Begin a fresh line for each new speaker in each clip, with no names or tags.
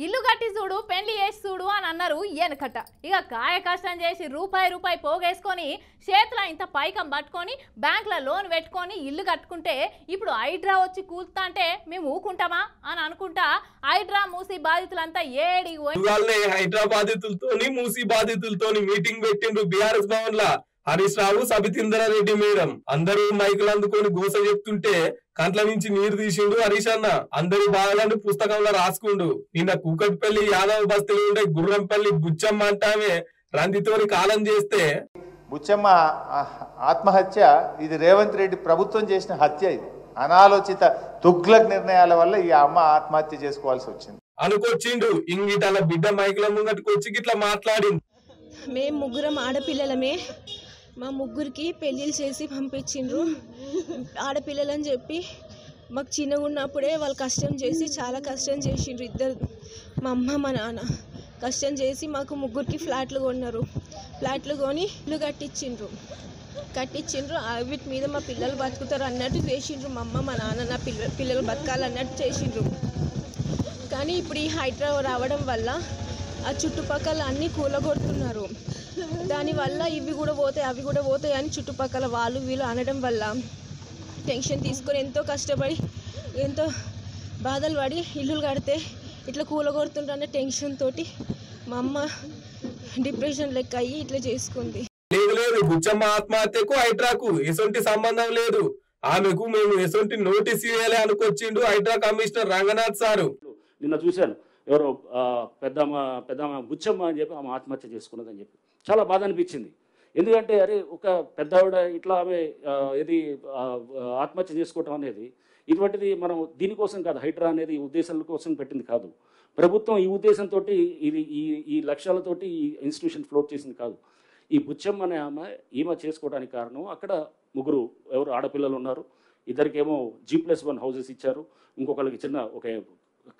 ఇల్లు కట్టి చూడు పెళ్లి చేసి చూడు అని అన్నారు ఎనకట. ఇక కాయ కష్టం చేసి రూపాయి పోగేసుకొని చేతిలో ఇంత పైకం పట్టుకొని బ్యాంకులో లోన్ పెట్టుకొని ఇల్లు కట్టుకుంటే ఇప్పుడు హైడ్రా వచ్చి కూల్తా అంటే మేము ఊకుంటామా అని అనుకుంటా హైడ్రా మూసి బాధితులంతా ఏడికి పోయి
హైడ్రా బాధితులతోని మూసి బాధితులతోని మీటింగ్ పెట్టిండ్రు బీఆర్ఎస్ భవన్ లా. హరీష్ రావు సబితేంద్రారెడ్డి మేడం అందరూ మైకులు అందుకొని గోస చెప్తుంటే కంట్ల నుంచి నీరు తీసిండు హరీష్ అన్న. అందరి బాధలను పుస్తకంలో రాసుకుండు. నిన్న కూకట్పల్లి యాదవ్ బస్తీలో ఉండే గుర్రంపల్లి బుచ్చమ్మ అంటామే రందితోని కాలం చేస్తే
బుచ్చమ్మ ఆత్మహత్య ఇది రేవంత్ రెడ్డి ప్రభుత్వం చేసిన హత్య. ఇది అనాలోచిత తుగ్లక్ నిర్ణయాల వల్ల ఈ అమ్మ ఆత్మహత్య చేసుకోవాల్సి వచ్చింది
అనుకొచ్చిండు. ఇంగిటల బిడ్డ మైకుల ముంగటికి వచ్చి గిట్లా మాట్లాడింది.
మేము ముగ్గురం ఆడపిల్లలమే, మా ముగ్గురికి పెళ్ళిళ్ళు చేసి పంపించిండ్రు. ఆడపిల్లలని చెప్పి మాకు చిన్నగా ఉన్నప్పుడే వాళ్ళు కష్టం చేసి చాలా కష్టం చేసిండ్రు. ఇద్దరు మా అమ్మ మా నాన్న కష్టం చేసి మాకు ముగ్గురికి ఫ్లాట్లు కొన్నారు. ఫ్లాట్లు కొని ఇల్లు కట్టించిండ్రు. వీటి మీద మా పిల్లలు బతుకుతారు అన్నట్టు చేసిండ్రు. మా అమ్మ మా నాన్న నా పిల్లలు బతకాలన్నట్టు చేసిండ్రు. కానీ ఇప్పుడు ఈ హైడ్రా రావడం వల్ల ఆ చుట్టుపక్కల అన్నీ కూలగొడుతున్నారు. దానివల్ల ఇవి కూడా పోతాయి అవి కూడా పోతాయి అని చుట్టుపక్కల వాళ్ళు వీళ్ళు అనడం వల్ల టెన్షన్ తీసుకొని ఎంతో కష్టపడి ఎంతో బాధలు పడి ఇల్లులు కడితే ఇట్లా కూలగొడుతుంటే టెన్షన్ తోటి మా అమ్మ డిప్రెషన్ లెక్క అయ్యి ఇట్లా చేసుకుంది.
లేదు బుచ్చమ్మ ఆత్మహత్యకు హైడ్రాకు ఎసొంటి సంబంధం లేదు. ఆమెకు మేము ఎసొంటి నోటీస్ ఇవ్వాలి అనుకొచ్చిండు హైడ్రా కమిషనర్ రంగనాథ్ సారు.
నిన్న చూశాను ఎవరో పెద్దమ్మ బుచ్చమ్మ అని చెప్పి ఆమె ఆత్మహత్య చేసుకున్నదని చెప్పి చాలా బాధ అనిపించింది. ఎందుకంటే అరే ఒక పెద్దవిడ ఇట్లా ఆమె ఇది ఆత్మహత్య చేసుకోవటం అనేది ఇటువంటిది మనం దీనికోసం కాదు, హైడ్రా అనేది ఉద్దేశాల కోసం పెట్టింది కాదు. ప్రభుత్వం ఈ ఉద్దేశంతో ఇది ఈ లక్ష్యాలతోటి ఈ ఇన్స్టిట్యూషన్ ఫ్లోట్ చేసింది కాదు. ఈ బుచ్చమ్మ అనే ఈమె చేసుకోవడానికి కారణం అక్కడ ముగ్గురు ఎవరు ఆడపిల్లలు ఉన్నారు. ఇద్దరికేమో G+1 హౌసెస్ ఇచ్చారు, ఇంకొకరికి చిన్న ఒక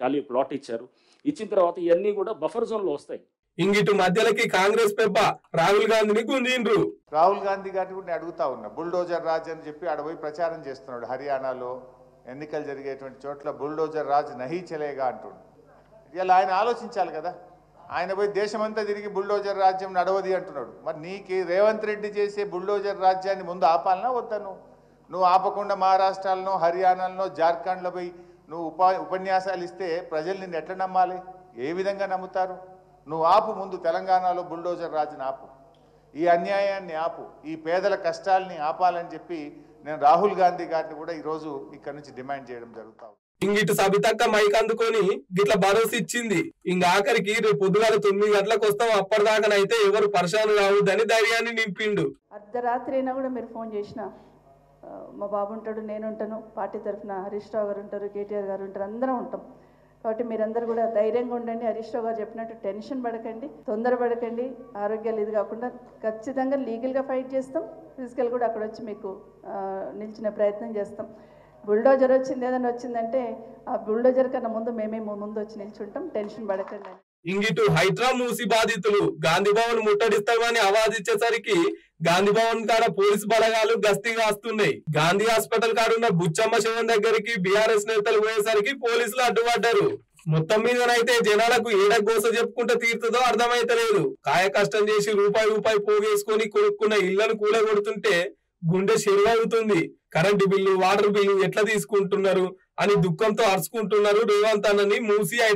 ఖాళీ ప్లాట్ ఇచ్చారు. ఇచ్చిన తర్వాత ఇవన్నీ కూడా బఫర్ జోన్లో వస్తాయి.
ఇంగిటు మధ్యలోకి కాంగ్రెస్ పెప్ప రాహుల్ గాంధీని గుంజిండ్రు.
రాహుల్ గాంధీ గారిని కూడా అడుగుతా ఉన్నా. బుల్డోజర్ రాజ్ అని చెప్పి ఆడపోయి ప్రచారం చేస్తున్నాడు. హర్యానాలో ఎన్నికలు జరిగేటువంటి చోట్ల బుల్డోజర్ రాజ్ నహీ చలేగా అంటుండు. ఇలా ఆయన ఆలోచించాలి కదా. ఆయన పోయి దేశమంతా తిరిగి బుల్డోజర్ రాజ్యం నడవది అంటున్నాడు. మరి నీకు రేవంత్ రెడ్డి చేసే బుల్డోజర్ రాజ్యాన్ని ముందు ఆపాలనా వద్దా? నువ్వు ఆపకుండా మహారాష్ట్రలో హర్యానాలో జార్ఖండ్లో పోయి నువ్వు ఉపన్యాసాలు ఇస్తే ప్రజలు నిన్ను ఎట్లా నమ్మాలి? ఏ విధంగా నమ్ముతారు? నువ్వు ఆపు, ముందు తెలంగాణలో బుల్డోజర్ రాజుని ఆపు, ఈ అన్యాయాన్ని ఆపు, ఈ పేదల కష్టాలని ఆపాలని చెప్పి నేను రాహుల్ గాంధీ గారిని కూడా ఈరోజు ఇక్కడ నుంచి డిమాండ్ చేయడం జరుగుతా ఉంది.
ఇంగిటు సబితక్క మైక్ అందుకొని గిట్లా భరోసా ఇచ్చింది. ఇంక ఆఖరికి రేపు పొద్దుగాల 9 గంటలకు వస్తాం, అప్పటిదాకానైతే ఎవరు పరిశాను కావద్దని ధైర్యాన్ని నింపిండు.
అర్ధరాత్రి అయినా కూడా మీరు ఫోన్ చేసినా మా బాబు ఉంటాడు, నేను ఉంటాను, పార్టీ తరఫున హరీష్ రావు గారు ఉంటారు, కేటీఆర్ గారు ఉంటారు, అందరం ఉంటాం. కాబట్టి మీరందరూ కూడా ధైర్యంగా ఉండండి. హరీష్ రావు గారు చెప్పినట్టు టెన్షన్ పడకండి, తొందరపడకండి. ఆరోగ్యాలు ఇది కాకుండా ఖచ్చితంగా లీగల్గా ఫైట్ చేస్తాం. ఫిజికల్ కూడా అక్కడ వచ్చి మీకు నిలిచిన ప్రయత్నం చేస్తాం. బుల్డోజర్ వచ్చింది ఏదైనా వచ్చిందంటే ఆ బుల్డోజర్ కన్నా ముందు మేమే ముందు వచ్చి నిల్చుంటాం. టెన్షన్ పడకండి.
ఇంగిటు హైడ్రా మూసి బాధితులు గాంధీ భవన్ ముట్టడిస్తామని ఆవాదించేసరికి గాంధీ భవన్ కాడ పోలీసు బలగాలు గస్తీగా వస్తున్నాయి. గాంధీ హాస్పిటల్ కాడున్న బుచ్చమ్మ శివం దగ్గరికి బీఆర్ఎస్ నేతలు పోయేసరికి పోలీసులు అడ్డుపడ్డారు. మొత్తం మీదనైతే జనాలకు ఏడ గోస చెప్పుకుంటూ తీరుతుందో అర్థమైతలేదు. కాయ కష్టం చేసి రూపాయి పోగేసుకొని కొనుక్కున్న ఇళ్లను కూలగొడుతుంటే గుండె చెరువవుతుంది. కరెంటు బిల్లు, వాటర్ బిల్లు ఎట్లా తీసుకుంటున్నారు అని దుఃఖంతో అరుచుకుంటున్నారు రేవంత్ అన్నని మూసి